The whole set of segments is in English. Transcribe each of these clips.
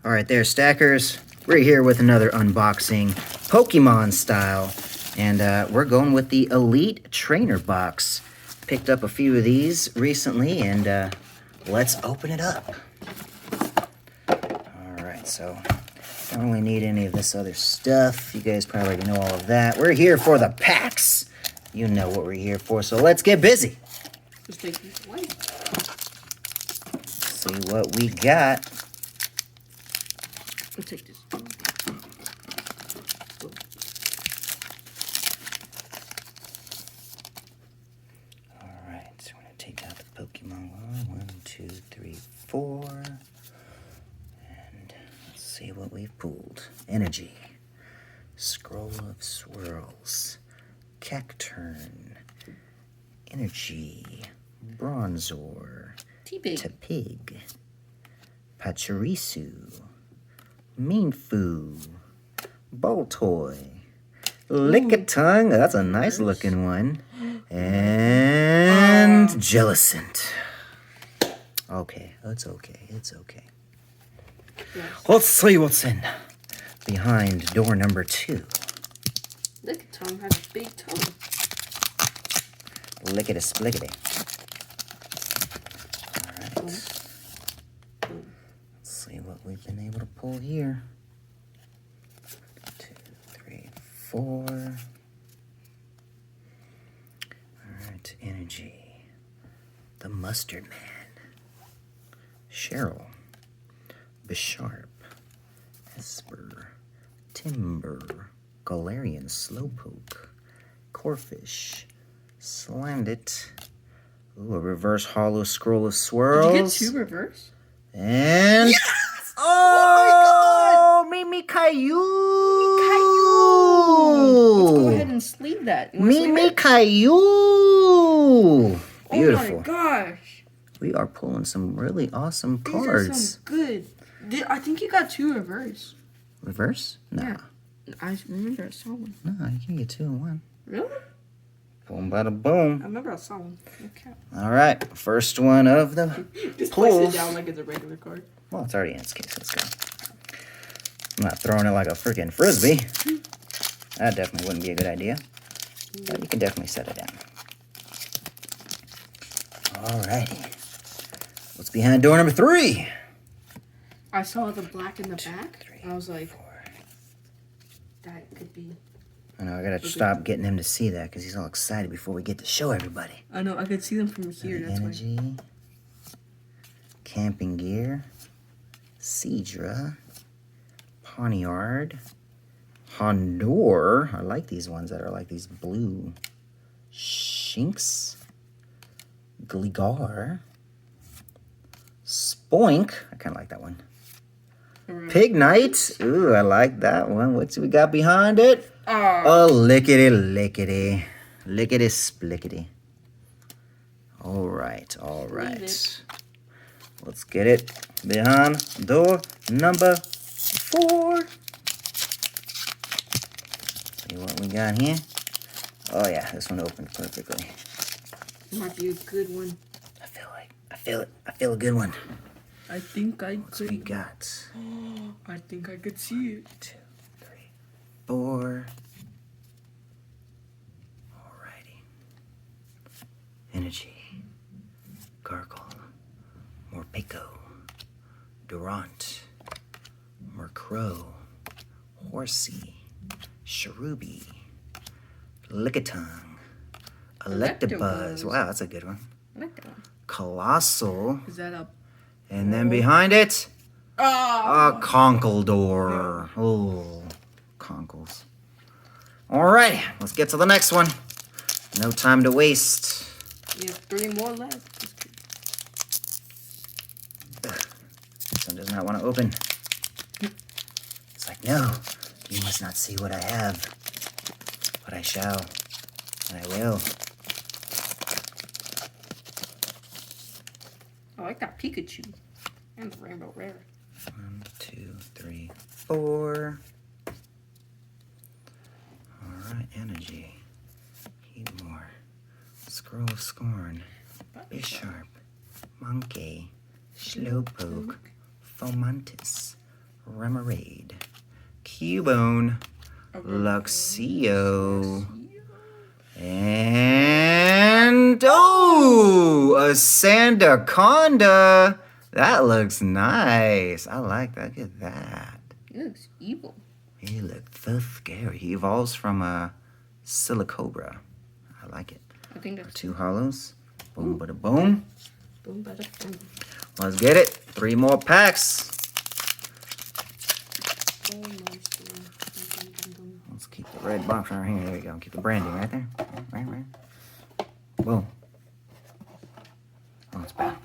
All right, there, stackers. We're here with another unboxing, Pokemon style, and we're going with the Elite Trainer box. Picked up a few of these recently, and let's open it up. All right, so I don't really need any of this other stuff. You guys probably already know all of that. We're here for the packs. You know what we're here for, so let's get busy. Just take these away. See what we got. I'll take this. All right, so we're gonna take out the Pokemon one. 1, 2, 3, 4. And let's see what we've pulled. Energy. Scroll of Swirls. Cacturn. Energy. Bronzor. T-Pig. Tepig. Pachirisu. Meanfu. Boltoy. Lickitung. That's a nice looking one. And Jellicent. Okay, it's okay. It's okay. Yes. Let's see what's in behind door number 2. Lickitung has a big tongue. Lickety splickety. Alright. Boom. Let's see what we've been able to pull here. 2, 3, 4. Alright, Energy. The Mustard Man. Cheryl. Bisharp. Esper. Timber. Galarian Slowpoke. Corphish. Slammed. Ooh, a reverse hollow scroll of swirls. Did you get 2 reverse? And Yes! oh my god! Mimi Caillou! Let's go ahead and sleeve that. Mimi Caillou! Beautiful. Oh my gosh! We are pulling some really awesome These cards. are some good. I think you got 2 reverse. Reverse? Nah. Yeah. I remember I saw one. No, you can get 2 in 1. Really? Boom, bada boom. I remember I saw one. Okay. All right, first one of the Just place pulls. it down like it's a regular card. Well, it's already in its case. Let's go. I'm not throwing it like a freaking frisbee. That definitely wouldn't be a good idea. But you can definitely set it down. Alrighty. What's behind door number 3? I saw the black in the back. 3, I was like, 4. that could be. I know, I gotta stop getting him to see that because he's all excited before we get to show everybody. I know, I could see them from here. That's why. Energy. Camping Gear. Seadra. Pawniard. Hondor. I like these ones that are like these blue. Shinx. Gligar. Spoink. I kind of like that one. Pignite. Ooh, I like that one. What's we got behind it? Oh. A lickety lickety. Lickety splickety. All right, all right. Let's get it behind door number 4. See what we got here. Oh yeah, this one opened perfectly. Might be a good one. I feel it. I feel a good one. I think I What's we could. got? I think I could see it. 2, 3, 4. Alrighty. Energy. Gargle. Morpeko. Durant. Murkrow. Horsey. Cherubi. Lickitung. Electabuzz. Wow, that's a good one. I like that one. Colossal. Is that a. And then behind it, Oh! a Conkeldurr. Oh, Conkles. Alright, let's get to the next one. No time to waste. We have 3 more left. This one does not want to open. It's like, no, you must not see what I have. But I shall, and I will. I like that Pikachu. And the Rainbow Rare. 1, 2, 3, 4. Alright, Energy. Heatmore. Scroll of Scorn. Bisharp. Monkey. Slowpoke. Fomantis. Remoraid, Cubone, Luxio, and oh, a Sandaconda. That looks nice. I like that. Look at that. He looks evil. He looks so scary. He evolves from a Silicobra. I like it. I think that's 2 hollows. Boom, bada boom. boom, bada, boom. Let's get it. 3 more packs. Oh, nice. Boom, boom, boom, boom. Let's keep the red box right here. There we go. Keep the branding right there. Right. Boom. Oh, it's bad.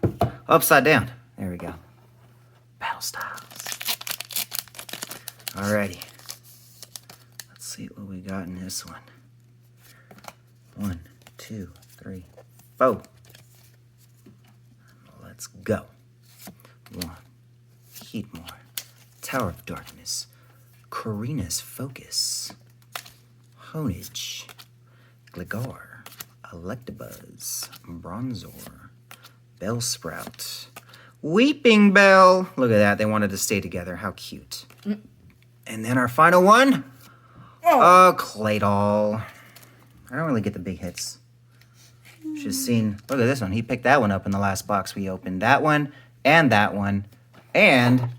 Upside down. There we go. Battle Styles. Alrighty. Let's see what we got in this one. 1, 2, 3, 4. Let's go. 1. Heatmore. Tower of Darkness. Karina's Focus. Honage. Gligar. Electabuzz. Bronzor. Bellsprout. Weeping Bell. Look at that. They wanted to stay together. How cute. And then our final one. Oh, Claydol. I don't really get the big hits. Just seen. Look at this one. He picked that one up in the last box we opened. That one. And that one. And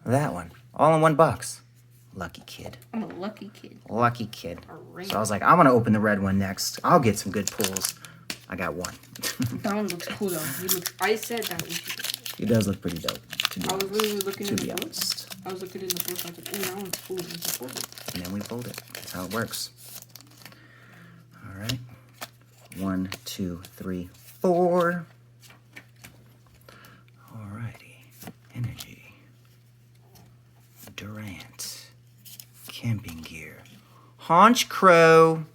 that one. All in one box. Lucky kid. I'm a lucky kid. Lucky kid. A ring. So I was like, I'm going to open the red one next. I'll get some good pulls. I got one. That one looks cool though. I said that one. He does look pretty dope. To be I was literally looking in to the be book. honest. I was looking in the book. I was like, oh, that one's cool. Let's pull it. And then we fold it. That's how it works. All right. 1, 2, 3, 4. Alrighty. Energy. Durant. Camping gear. Haunch Crow.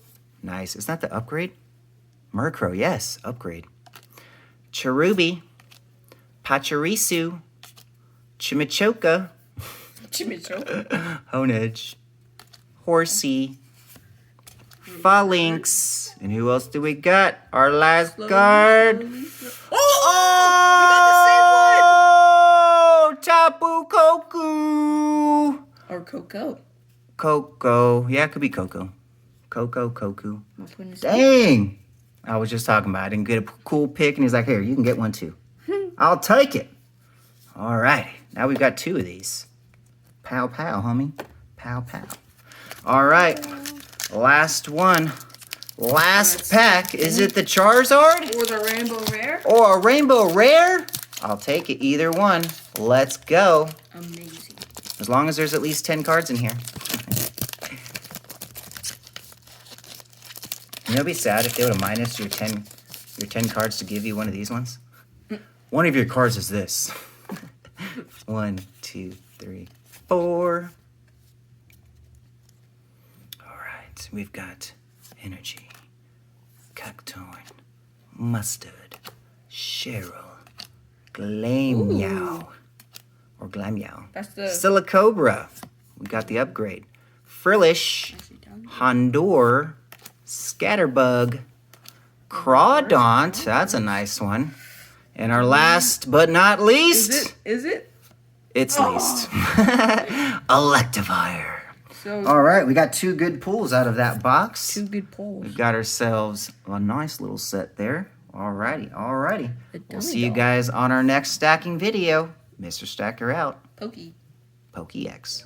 Nice. Isn't that the upgrade? Murkrow, yes. Upgrade. Cherubi. Pachirisu. Chimichoka. Chimichurri. Honage. Horsey. Phalanx. And who else do we got? Our last card. Oh! Tapu Koku. Or Coco. Coco. Yeah, it could be Coco. Koku. I'm putting this Dang. I was just talking about it. I didn't get a cool pick, and he's like, here, you can get one too. I'll take it. All right. Now we've got 2 of these. Pow, pow, homie. Pow, pow. All right. Last one. Last pack. Is it the Charizard Or the Rainbow Rare. or a Rainbow Rare? I'll take it. Either one. Let's go. Amazing. As long as there's at least 10 cards in here. You know, it'd be sad if they would have minus your 10 cards to give you one of these ones. One of your cards is this. 1, 2, 3, 4. All right, we've got Energy, Cactoin, Mustard, Cheryl, Glameow, or Glameow. That's the. Silicobra. We got the upgrade. Frillish, Hondour, Scatterbug, Crawdaunt. That's a nice one. And our last but not least, Is it? it's least, Electivire. So All right, we got 2 good pulls out of that box. 2 good polls. We've got ourselves a nice little set there. Alrighty. A We'll dummy see you doll. guys on our next stacking video. Mr. Stacker out. Pokey. PokéX.